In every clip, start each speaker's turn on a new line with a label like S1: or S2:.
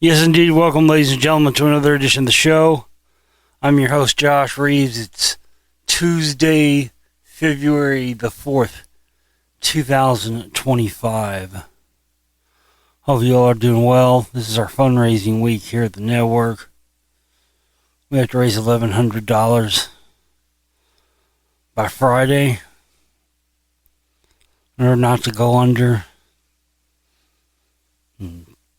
S1: Yes, indeed. Welcome, ladies and gentlemen, to another edition of the show. I'm your host, Josh Reeves. It's Tuesday, February the 4th, 2025. Hope you all are doing well. This is our fundraising week here at the network. We have to raise $1,100 by Friday in order not to go under.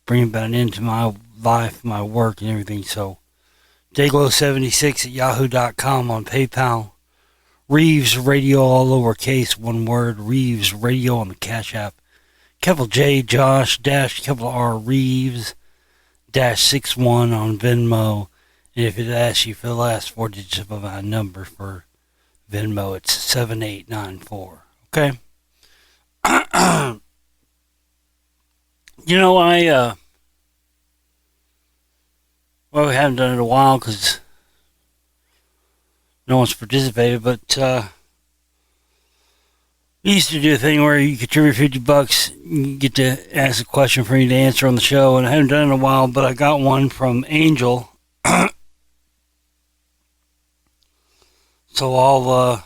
S1: Bring about an end to my life, my work, and everything. So, Dayglow76 at yahoo.com on PayPal. Reeves Radio, all lowercase, one word. Reeves Radio on the Cash App. Capital J, Josh, dash, capital R, Reeves, dash 61 on Venmo. And if it asks you for the last four digits of my number for Venmo, it's 7894. Okay? You know, well, we haven't done it in a while because no one's participated, but we used to do a thing where you contribute $50, you get to ask a question for me to answer on the show, and I haven't done it in a while, but I got one from Angel. So I'll,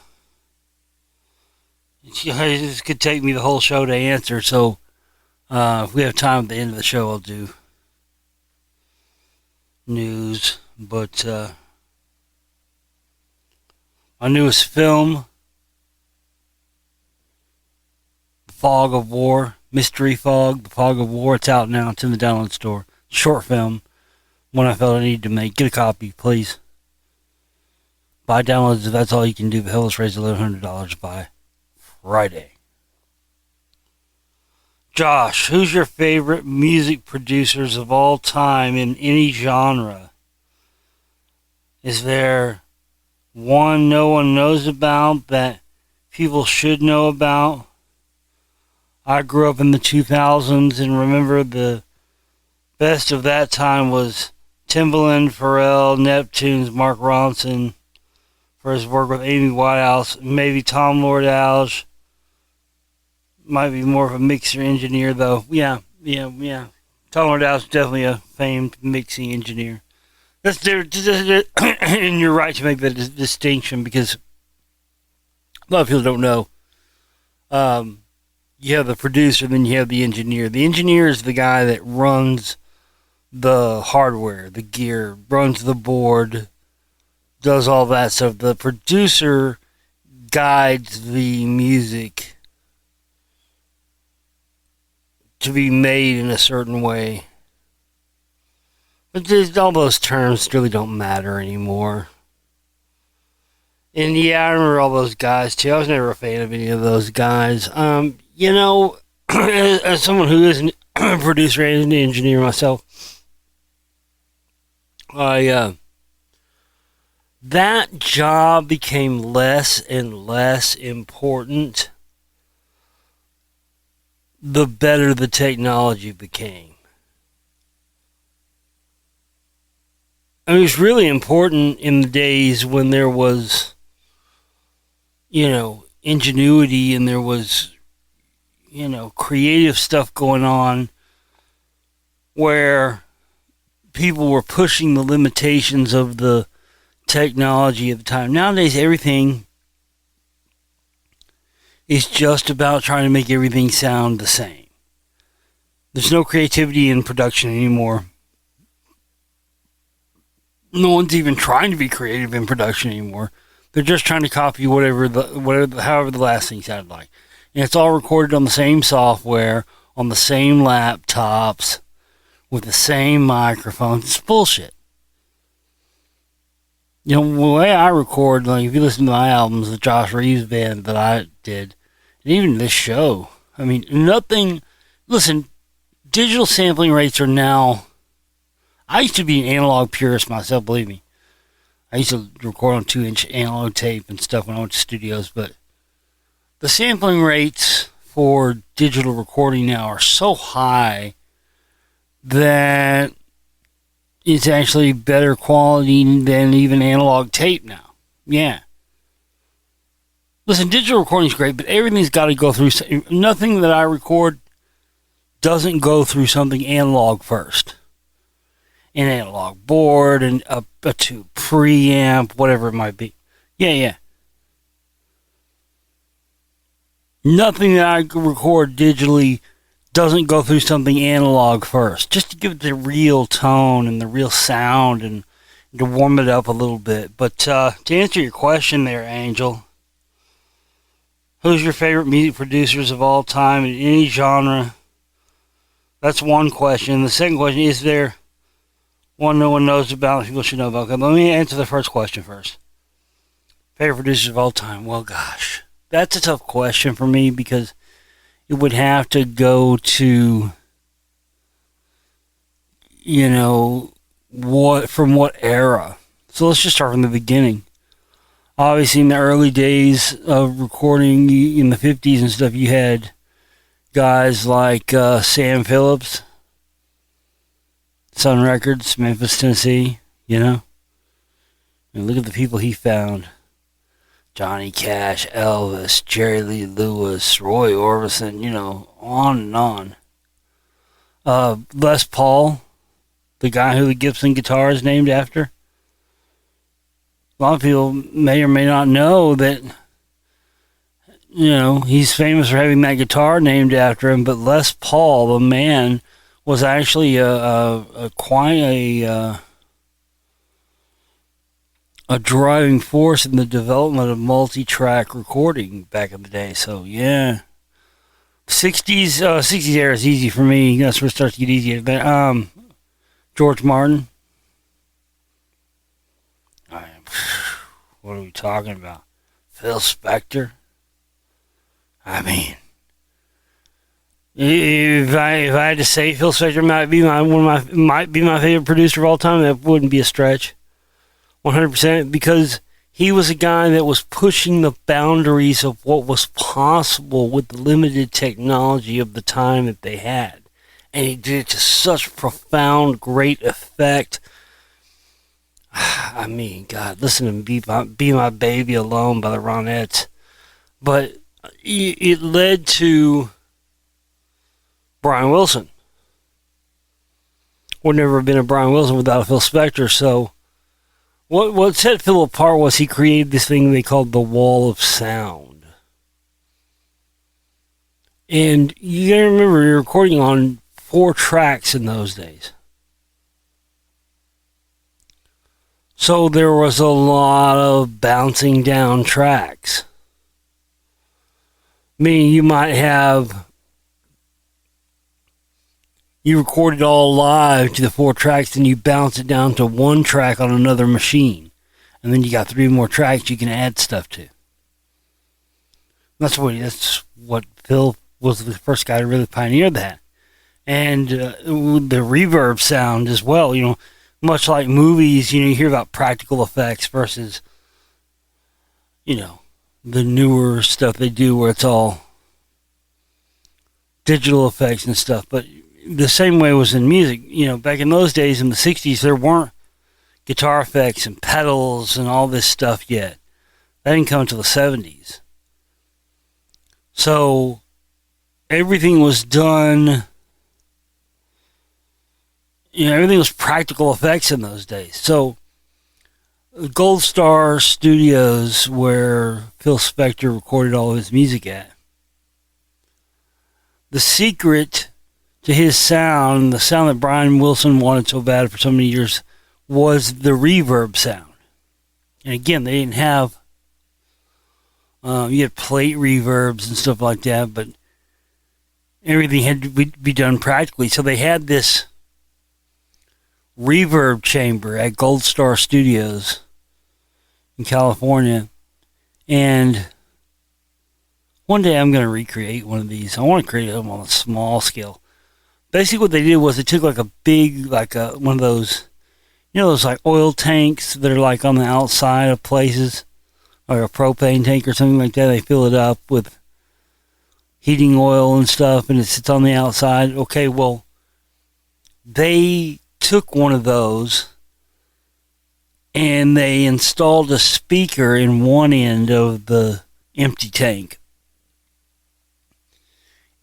S1: this could take me the whole show to answer, so if we have time at the end of the show, I'll do news. But my newest film, The Fog of War, Mystery Fog, The Fog of War, it's out now. It's in the download store. Short film, one I felt I needed to make. Get a copy, please. Buy downloads if that's all you can do. But help us raise $1,100 by Friday. Josh, who's your favorite music producers of all time in any genre? Is there one no one knows about that people should know about? I grew up in the 2000s and remember the best of that time was Timbaland, Pharrell, Neptune's, Mark Ronson for his work with Amy Winehouse, maybe Tom Lord Alge. Might be more of a mixer engineer, though. Yeah. Tom Lord Alge is definitely a famed mixing engineer. And you're right to make that distinction because a lot of people don't know. You have the producer, then you have the engineer. The engineer is the guy that runs the hardware, the gear, runs the board, does all that stuff. The producer guides the music to be made in a certain way. But all those terms really don't matter anymore. And yeah, I remember all those guys too. I was never a fan of any of those guys. You know, as someone who is a producer and an engineer myself, that job became less and less important the better the technology became. I mean, it was really important in the days when there was, ingenuity and there was, creative stuff going on where people were pushing the limitations of the technology at the time. Nowadays, everything is just about trying to make everything sound the same. There's no creativity in production anymore. No one's even trying to be creative in production anymore. They're just trying to copy however the last thing sounded like. And it's all recorded on the same software, on the same laptops, with the same microphones. It's bullshit. The way I record, like if you listen to my albums, the Josh Reeves band that I did, and even this show, I mean, listen, digital sampling rates are now, I used to be an analog purist myself, believe me. I used to record on 2-inch analog tape and stuff when I went to studios, but the sampling rates for digital recording now are so high that it's actually better quality than even analog tape now. Yeah. Listen, digital recording is great, but everything's got to go through. Nothing that I record doesn't go through something analog first. an analog board and a tube preamp, whatever it might be. Yeah. Nothing that I record digitally doesn't go through something analog first, just to give it the real tone and the real sound and to warm it up a little bit. But to answer your question there, Angel, who's your favorite music producers of all time in any genre? That's one question. The second question, is there one no one knows about that people should know about? Okay, let me answer the first question first. Favorite producers of all time? Well, gosh, that's a tough question for me because it would have to go to, from what era. So let's just start from the beginning. Obviously, in the early days of recording in the 50s and stuff, you had guys like Sam Phillips, Sun Records, Memphis, Tennessee, And look at the people he found. Johnny Cash, Elvis, Jerry Lee Lewis, Roy Orbison, on and on. Les Paul, the guy who the Gibson guitar is named after. A lot of people may or may not know that, he's famous for having that guitar named after him, but Les Paul, the man, was actually a driving force in the development of multi-track recording back in the day. So, yeah. 60s era is easy for me. That's where it starts to get easier. George Martin. What are we talking about? Phil Spector. I mean, if I had to say Phil Spector might be my favorite producer of all time, that wouldn't be a stretch. 100%, because he was a guy that was pushing the boundaries of what was possible with the limited technology of the time that they had. And he did it to such profound, great effect. I mean, God, listen to Be My Baby Alone by the Ronettes. But it led to Brian Wilson. Would never have been a Brian Wilson without a Phil Spector, so What set Phil apart was he created this thing they called the wall of sound. And you gotta remember, you're recording on 4 tracks in those days. So there was a lot of bouncing down tracks. Meaning you recorded all live to the 4 tracks, and you bounce it down to 1 track on another machine. And then you got 3 more tracks you can add stuff to. That's what Phil was the first guy to really pioneer that. And the reverb sound as well, much like movies, you hear about practical effects versus, the newer stuff they do where it's all digital effects and stuff. But the same way was in music. Back in those days in the 60s, there weren't guitar effects and pedals and all this stuff yet. That didn't come until the 70s. So everything was done, everything was practical effects in those days. So Gold Star Studios, where Phil Spector recorded all of his music at, the secret to his sound, the sound that Brian Wilson wanted so bad for so many years, was the reverb sound. And again, they didn't have, you had plate reverbs and stuff like that, but everything had to be done practically. So they had this reverb chamber at Gold Star Studios in California, and one day I'm going to recreate one of these. I want to create them on a small scale. Basically what they did was they took like a big, one of those, those like oil tanks that are like on the outside of places, or a propane tank or something like that. They fill it up with heating oil and stuff, and it sits on the outside. Okay, well, they took one of those and they installed a speaker in one end of the empty tank.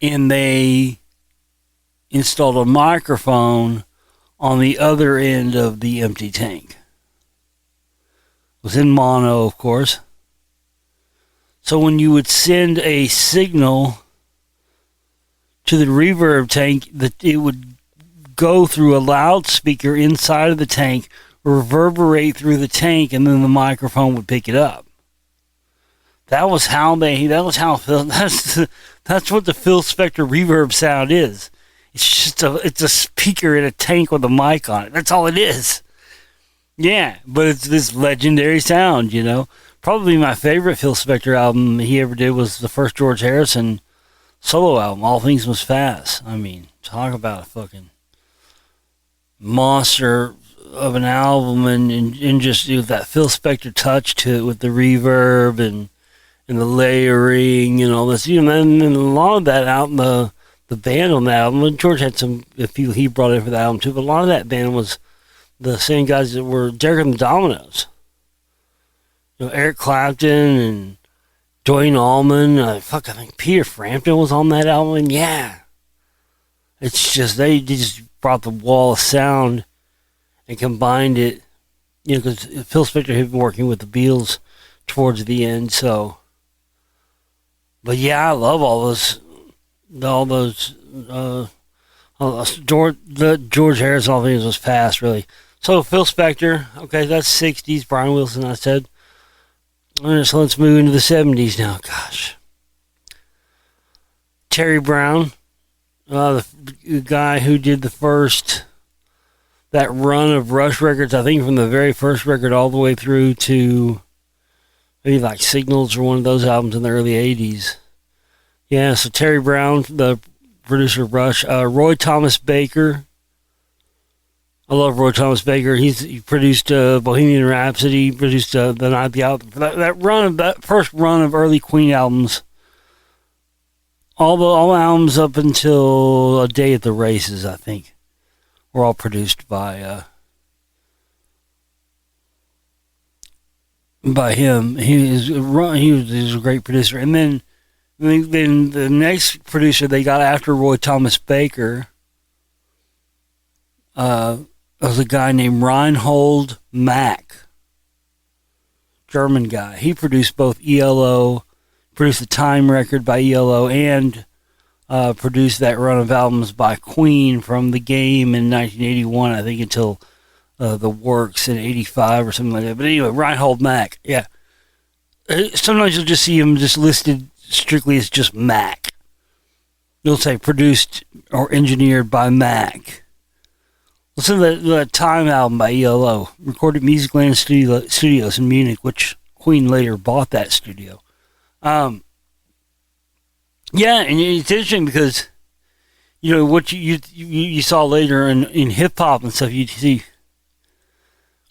S1: And they installed a microphone on the other end of the empty tank. It was in mono, of course. So when you would send a signal to the reverb tank, it would go through a loudspeaker inside of the tank, reverberate through the tank, and then the microphone would pick it up. That's what the Phil Spector reverb sound is. It's a speaker in a tank with a mic on it. That's all it is. Yeah, but it's this legendary sound, you know. Probably my favorite Phil Spector album he ever did was the first George Harrison solo album, All Things Must Pass. I mean, talk about a fucking monster of an album, and just that Phil Spector touch to it with the reverb and the layering and all this. You know, and a lot of that album, the band on the album, and George had some people he brought in for the album too, but a lot of that band was the same guys that were Derek and the Dominoes. You know, Eric Clapton and Duane Allman. I think Peter Frampton was on that album. And yeah, it's just they just brought the wall of sound and combined it. You know, because Phil Spector had been working with the Beatles towards the end. So, but yeah, I love all those. George Harrison, All Things Was Past, really. So Phil Spector, okay, that's 60s. Brian Wilson, I said. So let's move into the 70s now. Gosh. Terry Brown, the guy who did that run of Rush records, I think from the very first record all the way through to maybe like Signals or one of those albums in the early 80s. Yeah, so Terry Brown, the producer of Rush. Roy Thomas Baker. I love Roy Thomas Baker. He produced Bohemian Rhapsody. He produced The Night of the Album. That first run of early Queen albums. All albums up until A Day at the Races, I think, were all produced by him. He was a great producer. And then the next producer they got after Roy Thomas Baker was a guy named Reinhold Mack, German guy. He produced both ELO, produced the Time record by ELO, and produced that run of albums by Queen from The Game in 1981, I think, until The Works in 85 or something like that. But anyway, Reinhold Mack, yeah. Sometimes you'll just see him just listed strictly as just Mack. You'll say produced or engineered by Mack. Listen to that Time album by ELO, recorded at Musicland Studios in Munich, which Queen later bought that studio. Yeah, and it's interesting because, you know, what you saw later in hip-hop and stuff, you'd see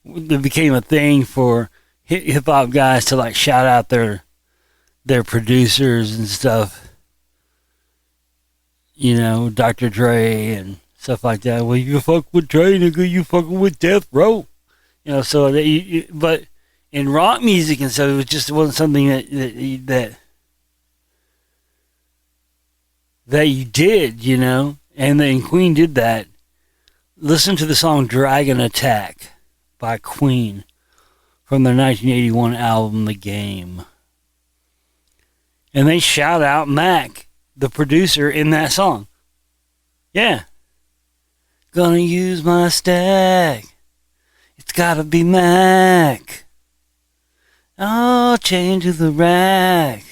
S1: it became a thing for hip-hop guys to, like, shout out their producers and stuff. You know, Dr. Dre and stuff like that. Well, you fuck with Dre, nigga, you fucking with Death Row. You know, so but in rock music and stuff, it wasn't something that you did, you know. And then Queen did that. Listen to the song Dragon Attack by Queen from their 1981 album The Game. And they shout out Mac, the producer, in that song. Yeah. Gonna use my stack. It's gotta be Mac. Oh, chain to the rack.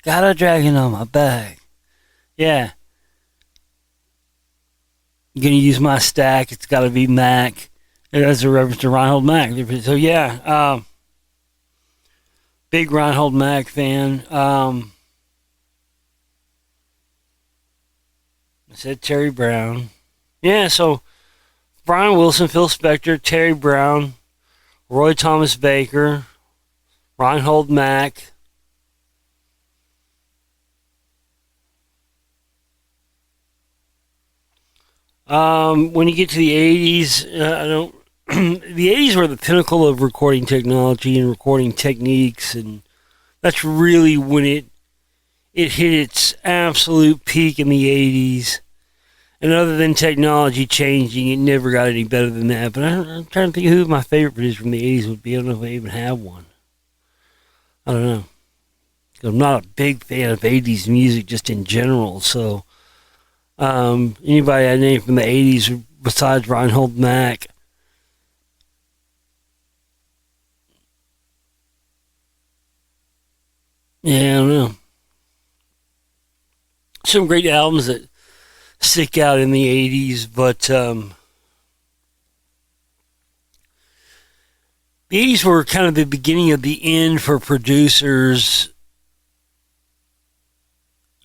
S1: Got a dragon on my back. Yeah. Gonna use my stack. It's gotta be Mac. That's a reference to Reinhold Mack. So yeah, big Reinhold Mack fan. I said Terry Brown. Yeah, so Brian Wilson, Phil Spector, Terry Brown, Roy Thomas Baker, Reinhold Mack. When you get to the 80s, the 80s were the pinnacle of recording technology and recording techniques, and that's really when it hit its absolute peak in the 80s. And other than technology changing, it never got any better than that. But I'm trying to think who my favorite producer from the 80s would be. I don't know if I even have one. I don't know. I'm not a big fan of 80s music just in general. So anybody I name from the 80s besides Reinhold Mack, yeah, I don't know. Some great albums that stick out in the 80s, but the 80s were kind of the beginning of the end for producers,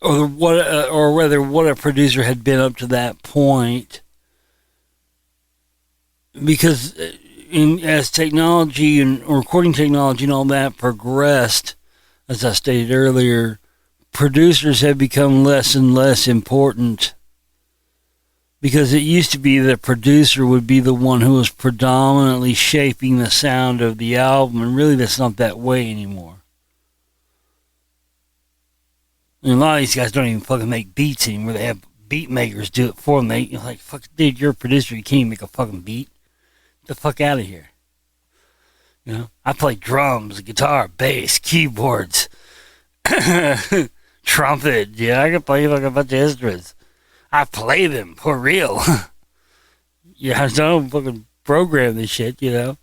S1: or whether what a producer had been up to that point, because as technology and recording technology and all that progressed, as I stated earlier, producers have become less and less important, because it used to be that producer would be the one who was predominantly shaping the sound of the album, and really that's not that way anymore. And a lot of these guys don't even fucking make beats anymore. They have beat makers do it for them. You're like, fuck, dude, you're a producer. You can't even make a fucking beat. Get the fuck out of here. You know, I play drums, guitar, bass, keyboards, trumpet. Yeah, I can play like a bunch of instruments. I play them for real. Yeah, I don't fucking program this shit, you know.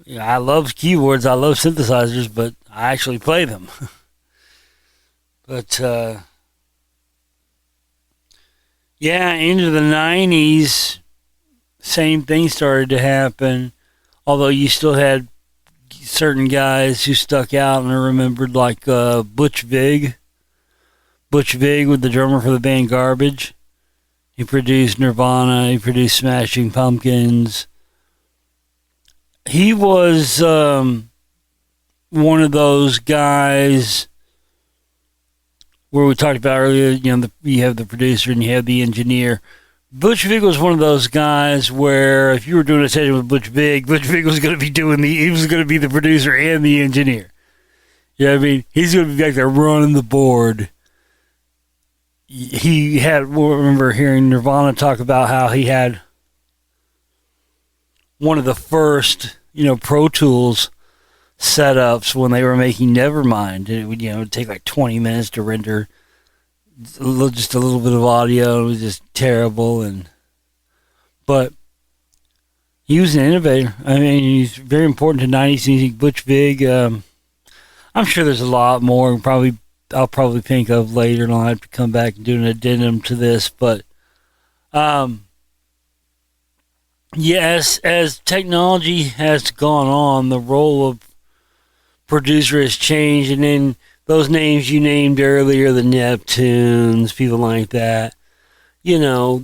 S1: Yeah, I love keyboards, I love synthesizers, but I actually play them. But, yeah, into the 90s, same thing started to happen. Although you still had certain guys who stuck out and are remembered, like Butch Vig. Butch Vig was the drummer for the band Garbage. He produced Nirvana. He produced Smashing Pumpkins. He was one of those guys where we talked about earlier, you know, you have the producer and you have the engineer. Butch Vig was one of those guys where if you were doing a session with Butch Vig was going to be he was going to be the producer and the engineer. You know what I mean? He's going to be back there running the board. He had, I remember hearing Nirvana talk about how he had one of the first, you know, Pro Tools setups when they were making Nevermind. It would, you know, take like 20 minutes to render just a little bit of audio. It was just terrible. But he was an innovator. I mean, he's very important to 90s music. Butch Vig, I'm sure there's a lot more. I'll probably think of later, and I'll have to come back and do an addendum to this. But yes, as technology has gone on, the role of producer has changed, and then those names you named earlier, the Neptunes, people like that, you know,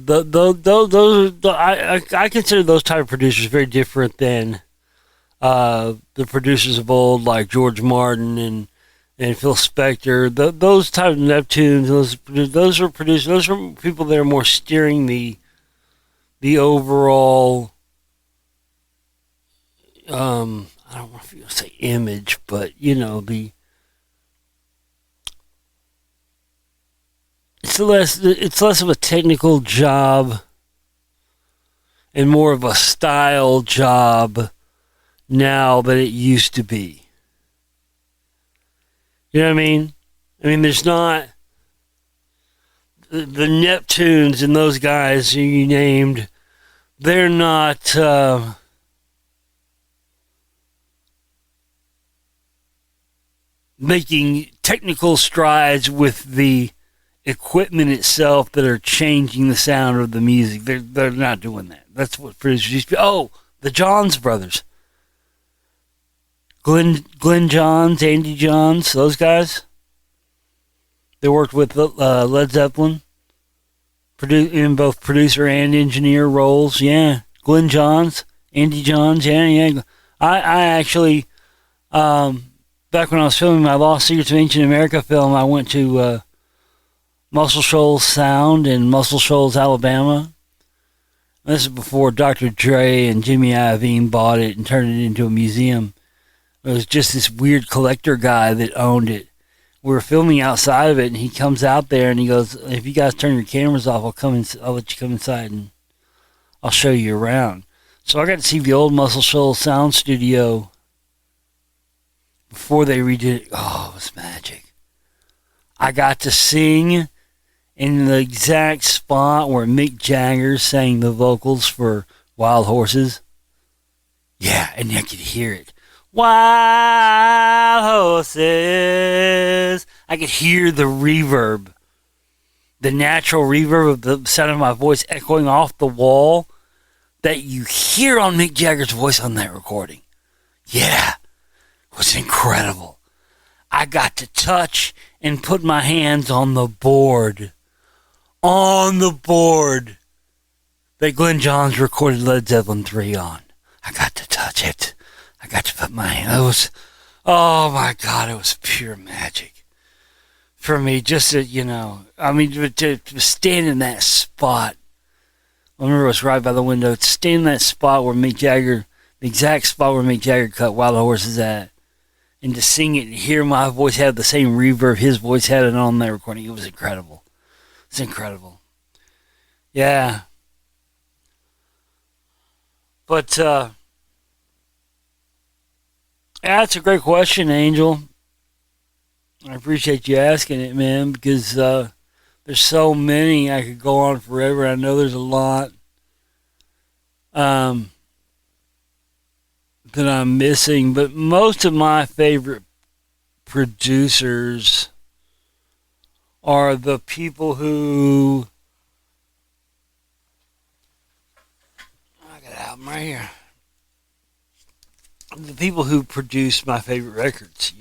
S1: I consider those type of producers very different than the producers of old, like George Martin and Phil Spector. Those type of Neptunes, those are producers. Those are people that are more steering the overall. I don't want to say image, but you know it's less of a technical job and more of a style job now than it used to be. You know what I mean? I mean, there's not the Neptunes and those guys you named. They're not making technical strides with the equipment itself that are changing the sound of the music. They're not doing that. That's what producers used to be. Oh, the Johns brothers. Glenn Johns, Andy Johns, those guys. They worked with Led Zeppelin in both producer and engineer roles. Yeah, Glenn Johns, Andy Johns. Yeah. I actually, back when I was filming my Lost Secrets of Ancient America film, I went to Muscle Shoals Sound in Muscle Shoals, Alabama. This is before Dr. Dre and Jimmy Iovine bought it and turned it into a museum. It was just this weird collector guy that owned it. we were filming outside of it, and he comes out there and he goes, "If you guys turn your cameras off, I'll let you come inside and I'll show you around." So I got to see the old Muscle Shoals sound studio before they redid it. Oh, it was magic. I got to sing in the exact spot where Mick Jagger sang the vocals for Wild Horses. Yeah, and I could hear it. Wild horses. I could hear the reverb, the natural reverb of the sound of my voice echoing off the wall that you hear on Mick Jagger's voice on that recording. Yeah, it was incredible. I got to touch and put my hands on the board. On the board that Glenn Johns recorded Led Zeppelin 3 on. I got to touch it. I got to put my hand. It was, oh my God, it was pure magic. For me, just to, to stand in that spot. I remember it was right by the window. To stand in that spot where Mick Jagger, the exact spot where Mick Jagger cut Wild Horses at, and to sing it and hear my voice have the same reverb his voice had it on that recording, it was incredible. It's incredible. Yeah. But, yeah, that's a great question, Angel. I appreciate you asking it, man, because there's so many. I could go on forever. I know there's a lot that I'm missing, but most of my favorite producers are the people who... I got an album right here. The people who produce my favorite records,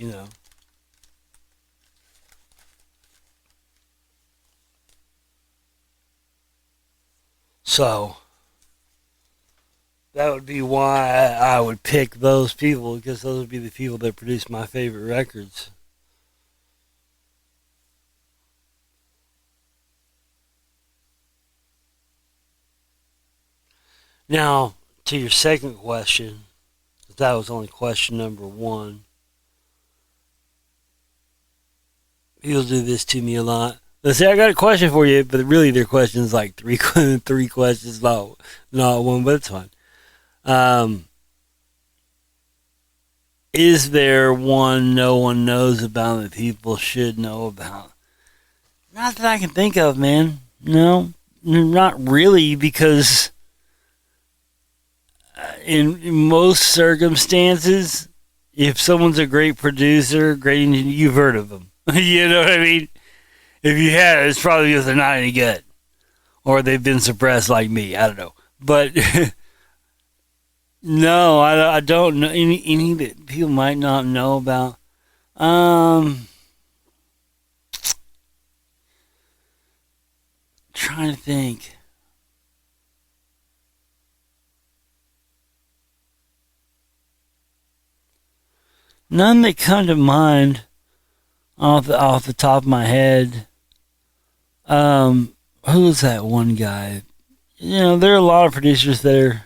S1: So, that would be why I would pick those people, because those would be the people that produce my favorite records. Now, to your second question, that was only question number one. People do this to me a lot. They say, I got a question for you, but really their question is like three questions, not one, but it's fine. Is there one no one knows about that people should know about? Not that I can think of, man. No, not really, because in most circumstances, if someone's a great producer, great engineer, you've heard of them. You know what I mean? If you have, it's probably because they're not any good. Or they've been suppressed like me. I don't know. But no, I don't know any that people might not know about. Trying to think. None that come to mind off the top of my head. Who's that one guy? There are a lot of producers that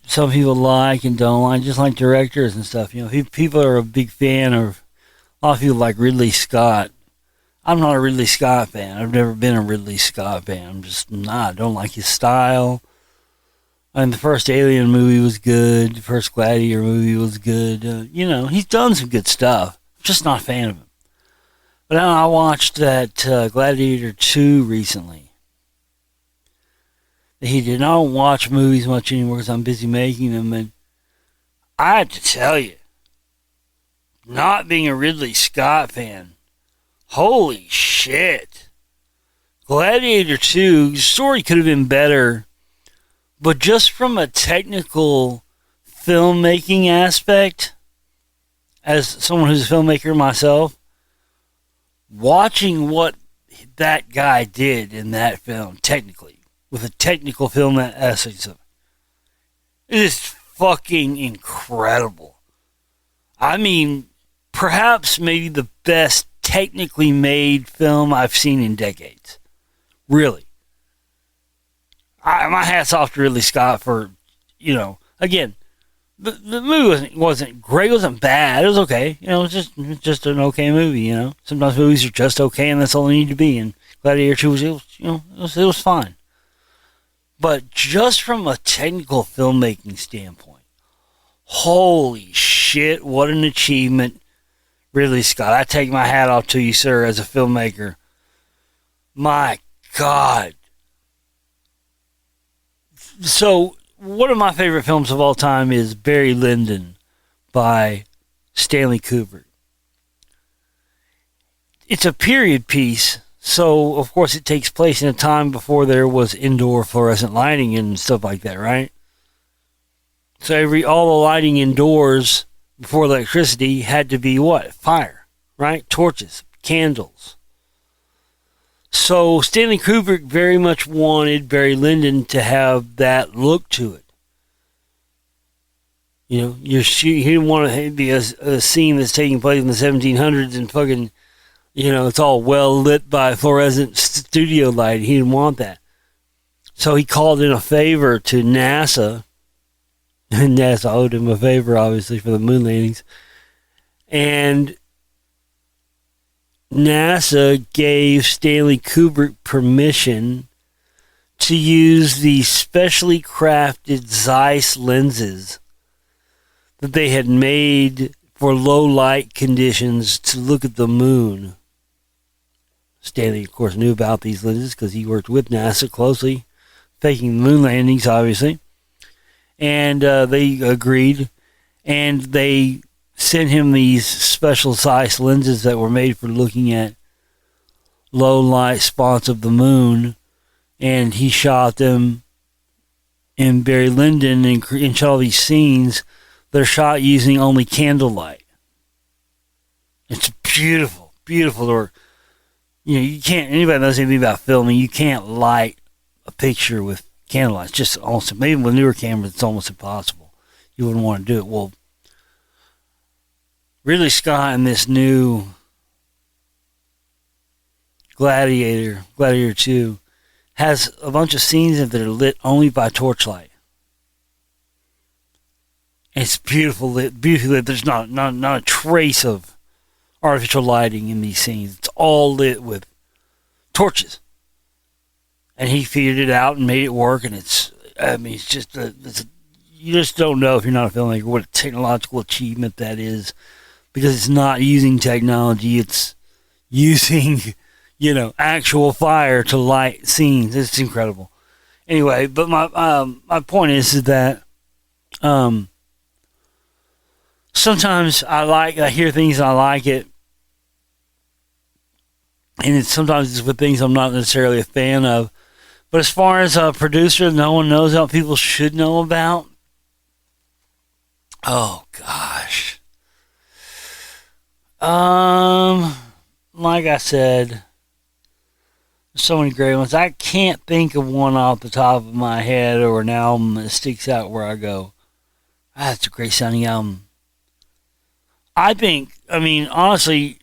S1: some people like and don't like, just like directors and stuff. People are a big fan of, a lot of people like Ridley Scott. I'm not a Ridley Scott fan. I've never been a Ridley Scott fan. I'm just not. I don't like his style. And the first Alien movie was good. The first Gladiator movie was good. He's done some good stuff. I'm just not a fan of him. But now I watched that Gladiator 2 recently. He did not watch movies much anymore because I'm busy making them. And I have to tell you, not being a Ridley Scott fan, holy shit. Gladiator 2, the story could have been better. But just from a technical filmmaking aspect, as someone who's a filmmaker myself, watching what that guy did in that film, technically, with a technical film aspect, it is fucking incredible. I mean, perhaps maybe the best technically made film I've seen in decades. Really. My hat's off to Ridley Scott for, again, the movie wasn't great. It wasn't bad. It was okay. You know, it was just an okay movie. You know, sometimes movies are just okay, and that's all they need to be. And Gladiator 2 it was fine. But just from a technical filmmaking standpoint, holy shit, what an achievement, Ridley Scott. I take my hat off to you, sir, as a filmmaker. My God. So, one of my favorite films of all time is Barry Lyndon by Stanley Kubrick. It's a period piece, so of course it takes place in a time before there was indoor fluorescent lighting and stuff like that, right? So all the lighting indoors before electricity had to be what? Fire, right? Torches, candles. So Stanley Kubrick very much wanted Barry Lyndon to have that look to it. You know, he didn't want to be a scene that's taking place in the 1700s and fucking, you know, it's all well lit by fluorescent studio light. He didn't want that. So he called in a favor to NASA. And NASA owed him a favor, obviously, for the moon landings. And NASA gave Stanley Kubrick permission to use the specially crafted Zeiss lenses that they had made for low light conditions to look at the moon. Stanley, of course, knew about these lenses because he worked with NASA closely, faking moon landings, obviously. And they agreed, and they sent him these special Zeiss lenses that were made for looking at low light spots of the moon, and he shot them in Barry Lyndon and shot all these scenes that are shot using only candlelight. It's beautiful, beautiful. Or, you know, you can't, anybody knows anything about filming, you can't light a picture with candlelight. It's just almost, maybe with newer cameras, it's almost impossible. You wouldn't want to do it. Well, Ridley Scott in this new Gladiator 2, has a bunch of scenes that are lit only by torchlight. It's beautiful lit, beautifully lit. There's not a trace of artificial lighting in these scenes. It's all lit with torches. And he figured it out and made it work. And it's just, you just don't know if you're not a filmmaker what a technological achievement that is. Because it's not using technology, it's using, you know, actual fire to light scenes. It's incredible. Anyway, but my point is that sometimes I hear things and I like it, and sometimes it's with things I'm not necessarily a fan of. But as far as a producer no one knows about, people should know about, oh gosh. Like I said, so many great ones. I can't think of one off the top of my head or an album that sticks out where I go, that's a great sounding album. Honestly,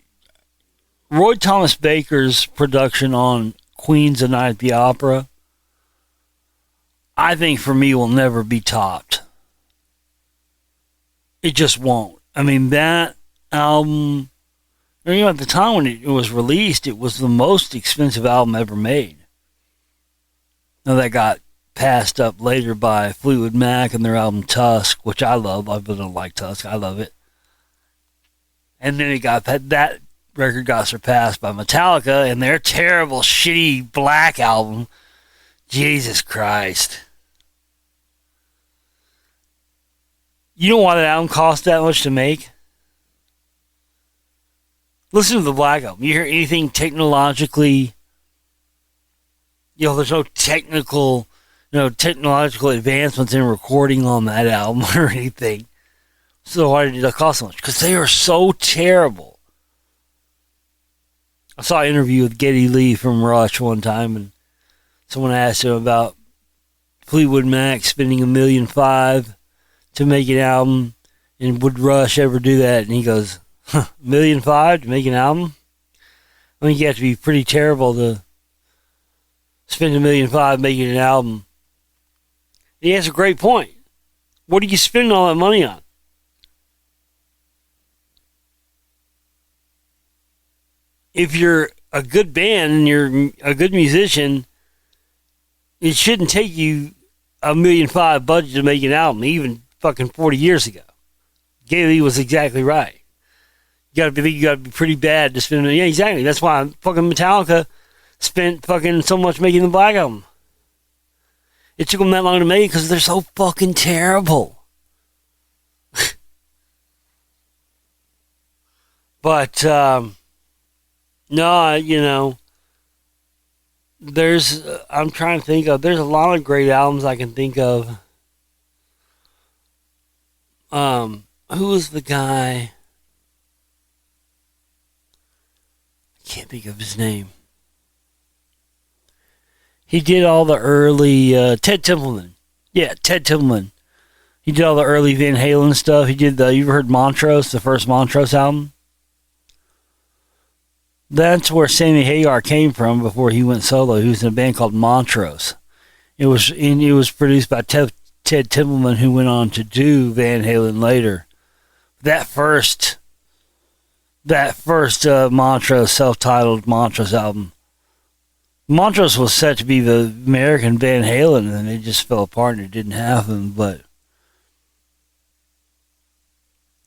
S1: Roy Thomas Baker's production on Queen's A Night at the Opera, I think for me will never be topped. It just won't. I mean, that album, you know, at the time when it was released, it was the most expensive album ever made. Now that got passed up later by Fleetwood Mac and their album Tusk, which I love. I don't like Tusk. I love it. And then that record got surpassed by Metallica and their terrible, shitty Black album. Jesus Christ. You know why that album cost that much to make? Listen to the Black Album. You hear anything technologically, you know, there's no technological advancements in recording on that album or anything. So why did it cost so much? Because they are so terrible. I saw an interview with Geddy Lee from Rush one time, and someone asked him about Fleetwood Mac spending $1.5 million to make an album, and would Rush ever do that? And he goes, $1.5 million to make an album? I think you have to be pretty terrible to spend $1.5 million making an album. He has a great point.
S2: What are you spending all that money on? If you're a good band and you're a good musician, it shouldn't take you $1.5 million budget to make an album, even fucking 40 years ago. Gayle was exactly right. You gotta be pretty bad to spend. Yeah, exactly. That's why fucking Metallica spent fucking so much making the Black Album. It took them that long to make because they're so fucking terrible. But no, you know, I'm trying to think of. There's a lot of great albums I can think of. Who was the guy? I can't think of his name. He did all the early Ted Templeman. Yeah, Ted Templeman. He did all the early Van Halen stuff. He did you ever heard Montrose, the first Montrose album? That's where Sammy Hagar came from before he went solo. He was in a band called Montrose. It was produced by Ted Templeman, who went on to do Van Halen later. That first Montrose, self-titled Montrose album. Montrose was set to be the American Van Halen, and it just fell apart and it didn't happen. But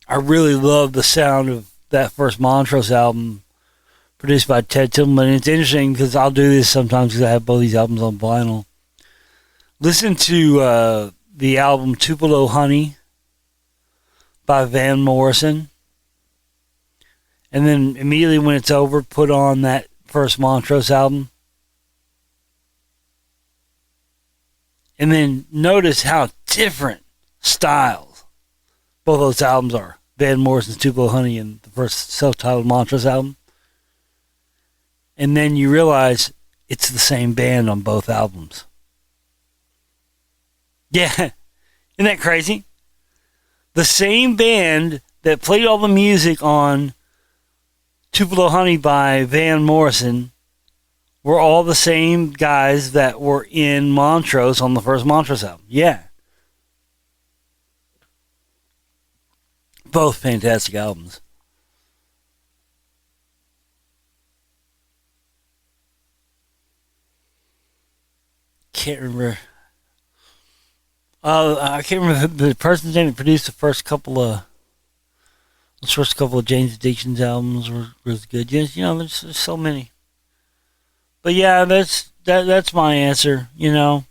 S2: I really love the sound of that first Montrose album produced by Ted Templeman. And it's interesting because I'll do this sometimes because I have both these albums on vinyl. Listen to the album Tupelo Honey by Van Morrison. And then immediately when it's over, put on that first Montrose album. And then notice how different styles both those albums are. Van Morrison's Tupelo Honey and the first self-titled Montrose album. And then you realize it's the same band on both albums. Yeah, isn't that crazy? The same band that played all the music on Tupelo Honey by Van Morrison were all the same guys that were in Montrose on the first Montrose album. Yeah. Both fantastic albums. Can't remember. I can't remember the person's name that produced the first couple of Jane's Addictions albums was good. Yes, you know, there's so many. But yeah, that's my answer, you know.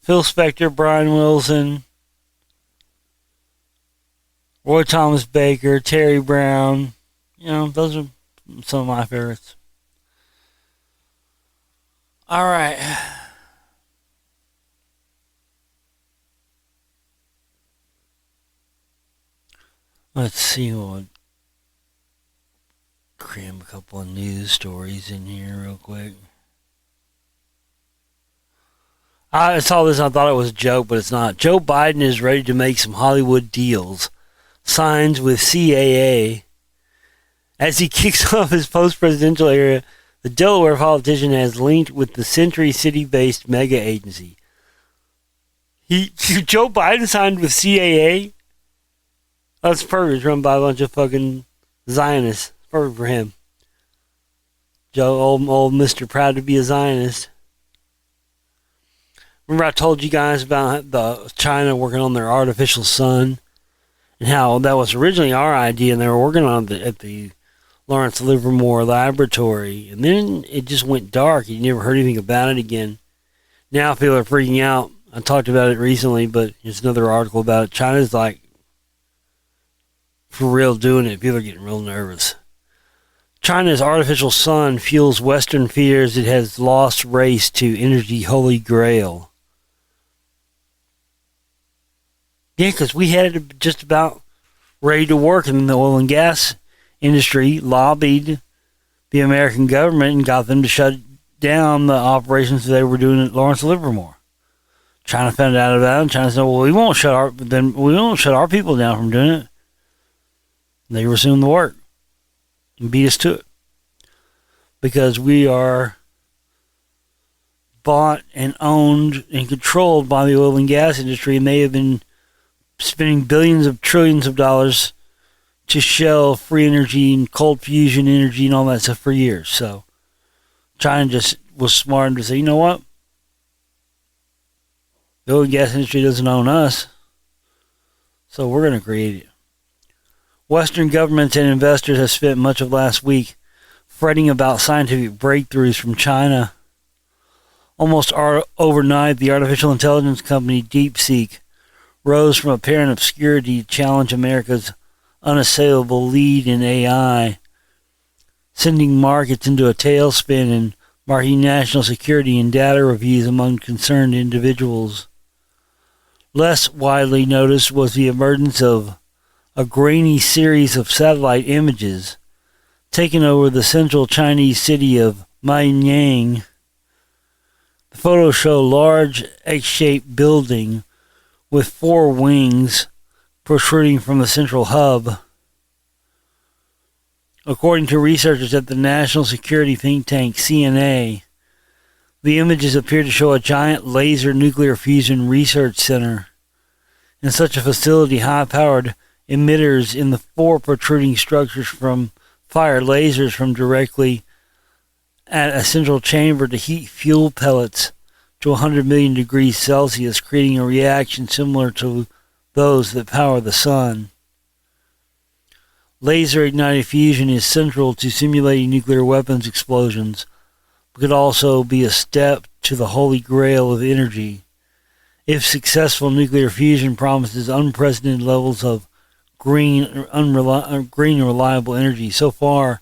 S2: Phil Spector, Brian Wilson, Roy Thomas Baker, Terry Brown. You know, those are some of my favorites. All right. Let's see what. Cram a couple of news stories in here real quick. I saw this and I thought it was a joke, but it's not. Joe Biden is ready to make some Hollywood deals. Signs with CAA. As he kicks off his post-presidential era, the Delaware politician has linked with the Century City-based mega agency. Joe Biden signed with CAA? That's perfect. Run by a bunch of fucking Zionists. Perfect for him. Joe, old Mr. Proud to be a Zionist. Remember I told you guys about the China working on their artificial sun and how that was originally our idea and they were working on it at the Lawrence Livermore Laboratory, and then it just went dark. You never heard anything about it again. Now people are freaking out. I talked about it recently, but there's another article about it. China's like for real doing it. People are getting real nervous. China's artificial sun fuels Western fears it has lost race to energy holy grail. Yeah, because we had it just about ready to work, and the oil and gas industry lobbied the American government and got them to shut down the operations they were doing at Lawrence Livermore. China found out about it, and China said, "Well, we won't shut our people down from doing it." And they resumed the work and beat us to it because we are
S1: bought and owned and controlled by the oil and gas industry, and they have been spending billions of trillions of dollars to shell free energy and cold fusion energy and all that stuff for years. So China just was smart enough to say, you know what? The oil and gas industry doesn't own us, so we're going to create it. Western governments and investors have spent much of last week fretting about scientific breakthroughs from China. Almost overnight, the artificial intelligence company DeepSeek rose from apparent obscurity to challenge America's unassailable lead in AI, sending markets into a tailspin and marking national security and data reviews among concerned individuals. Less widely noticed was the emergence of a grainy series of satellite images taken over the central Chinese city of Mianyang. The photos show a large X-shaped building with 4 wings protruding from the central hub. According to researchers at the national security think tank CNA, the images appear to show a giant laser nuclear fusion research center. In such a facility, high-powered emitters in the 4 protruding structures fire lasers from directly at a central chamber to heat fuel pellets to 100 million degrees Celsius, creating a reaction similar to those that power the sun. Laser-ignited fusion is central to simulating nuclear weapons explosions, but could also be a step to the holy grail of energy. If successful, nuclear fusion promises unprecedented levels of green and reliable energy. So far,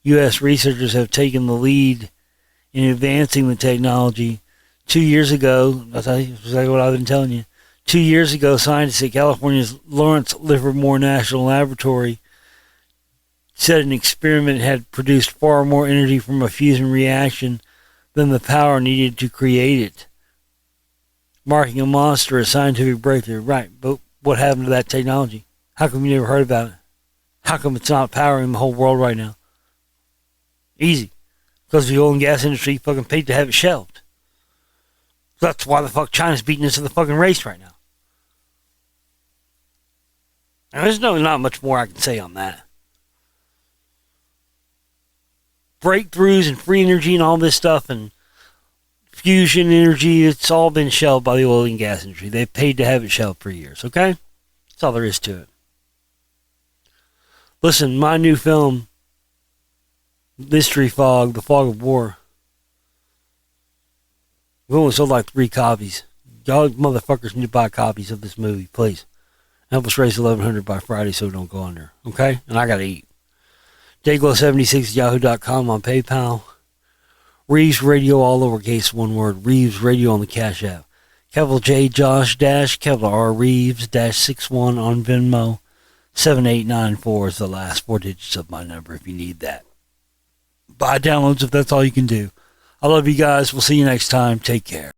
S1: U.S. researchers have taken the lead in advancing the technology. 2 years ago, that's exactly what I've been telling you. 2 years ago, scientists at California's Lawrence Livermore National Laboratory said an experiment had produced far more energy from a fusion reaction than the power needed to create it, marking a monstrous scientific breakthrough. Right, but what happened to that technology? How come you never heard about it? How come it's not powering the whole world right now? Easy. Because the oil and gas industry fucking paid to have it shelved. That's why the fuck China's beating us in the fucking race right now. And there's not much more I can say on that. Breakthroughs and free energy and all this stuff and fusion energy, it's all been shelved by the oil and gas industry. They've paid to have it shelved for years, okay? That's all there is to it. Listen, my new film, Mystery Fog, The Fog of War, we only sold like 3 copies. Y'all motherfuckers need to buy copies of this movie, please. Help us raise $1,100 by Friday so we don't go under, okay? And I gotta eat. Dayglow76 on PayPal. Reeves Radio, all lowercase, one word. Reeves Radio on the Cash App. Capital J Josh dash capital R Reeves dash 61 on Venmo. 7894 is the last 4 digits of my number if you need that. Buy downloads if that's all you can do. I love you guys. We'll see you next time. Take care.